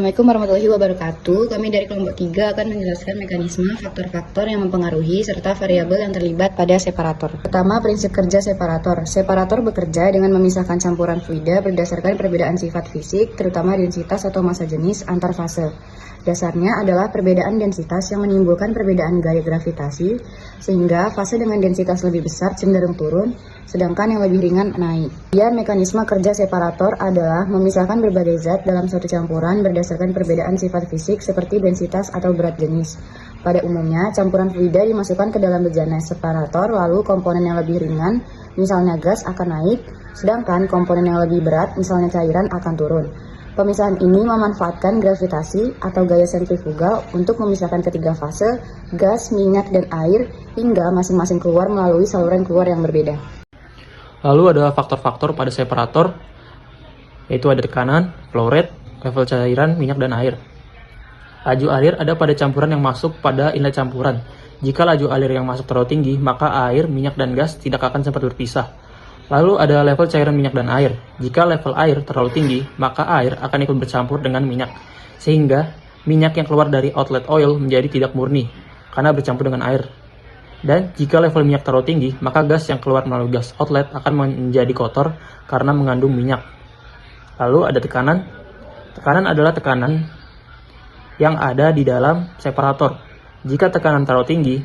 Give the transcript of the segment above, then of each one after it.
Assalamualaikum warahmatullahi wabarakatuh. Kami dari kelompok 3 akan menjelaskan mekanisme, faktor-faktor yang mempengaruhi, serta variabel yang terlibat pada separator. Pertama, prinsip kerja separator. Separator bekerja dengan memisahkan campuran fluida berdasarkan perbedaan sifat fisik, terutama densitas atau massa jenis antar fase. Dasarnya adalah perbedaan densitas yang menimbulkan perbedaan gaya gravitasi, sehingga fase dengan densitas lebih besar cenderung turun, sedangkan yang lebih ringan naik. Kemudian mekanisme kerja separator adalah memisahkan berbagai zat dalam suatu campuran berdasarkan perbedaan sifat fisik seperti densitas atau berat jenis. Pada umumnya, campuran fluida dimasukkan ke dalam bejana separator, lalu komponen yang lebih ringan, misalnya gas, akan naik, sedangkan komponen yang lebih berat, misalnya cairan, akan turun. Pemisahan ini memanfaatkan gravitasi atau gaya sentrifugal untuk memisahkan ketiga fase, gas, minyak, dan air, hingga masing-masing keluar melalui saluran keluar yang berbeda. Lalu ada faktor-faktor pada separator, yaitu ada tekanan, flow rate, level cairan, minyak, dan air. Laju alir ada pada campuran yang masuk pada inlet campuran. Jika laju alir yang masuk terlalu tinggi, maka air, minyak, dan gas tidak akan sempat berpisah. Lalu ada level cairan minyak dan air. Jika level air terlalu tinggi, maka air akan ikut bercampur dengan minyak, sehingga minyak yang keluar dari outlet oil menjadi tidak murni, karena bercampur dengan air. Dan jika level minyak terlalu tinggi, maka gas yang keluar melalui gas outlet akan menjadi kotor karena mengandung minyak. Lalu ada tekanan. Tekanan adalah tekanan yang ada di dalam separator. Jika tekanan terlalu tinggi,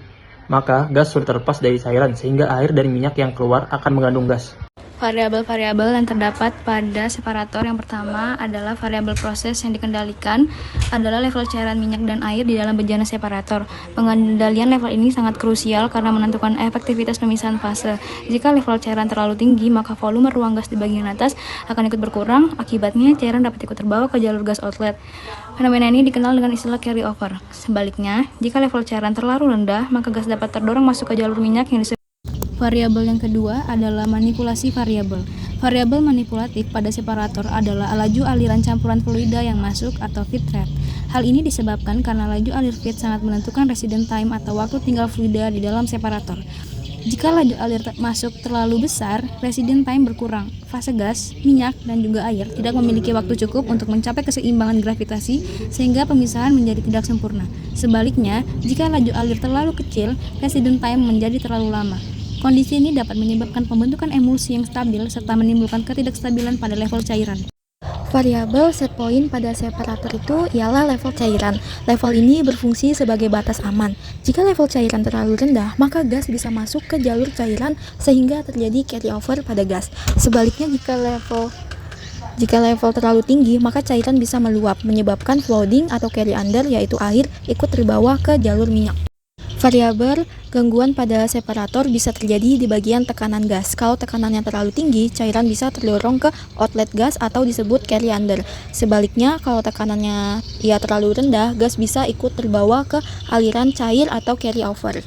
maka gas sulit terlepas dari cairan, sehingga air dan minyak yang keluar akan mengandung gas. Variabel-variabel yang terdapat pada separator yang pertama adalah variabel proses yang dikendalikan adalah level cairan minyak dan air di dalam bejana separator. Pengendalian level ini sangat krusial karena menentukan efektivitas pemisahan fase. Jika level cairan terlalu tinggi, maka volume ruang gas di bagian atas akan ikut berkurang, akibatnya cairan dapat ikut terbawa ke jalur gas outlet. Fenomena ini dikenal dengan istilah carry over. Sebaliknya, jika level cairan terlalu rendah, maka gas dapat terdorong masuk ke jalur minyak yang disebut. Variabel yang kedua adalah manipulasi variabel. Variabel manipulatif pada separator adalah laju aliran campuran fluida yang masuk atau feed rate. Hal ini disebabkan karena laju alir feed sangat menentukan resident time atau waktu tinggal fluida di dalam separator. Jika laju alir masuk terlalu besar, resident time berkurang. Fase gas, minyak, dan juga air tidak memiliki waktu cukup untuk mencapai keseimbangan gravitasi sehingga pemisahan menjadi tidak sempurna. Sebaliknya, jika laju alir terlalu kecil, resident time menjadi terlalu lama. Kondisi ini dapat menyebabkan pembentukan emulsi yang stabil serta menimbulkan ketidakstabilan pada level cairan. Variabel set point pada separator itu ialah level cairan. Level ini berfungsi sebagai batas aman. Jika level cairan terlalu rendah, maka gas bisa masuk ke jalur cairan sehingga terjadi carry over pada gas. Sebaliknya, jika level terlalu tinggi, maka cairan bisa meluap, menyebabkan flooding atau carry under, yaitu air ikut terbawa ke jalur minyak. Variabel gangguan pada separator bisa terjadi di bagian tekanan gas. Kalau tekanannya terlalu tinggi, cairan bisa terdorong ke outlet gas atau disebut carry under. Sebaliknya, kalau tekanannya terlalu rendah, gas bisa ikut terbawa ke aliran cair atau carry over.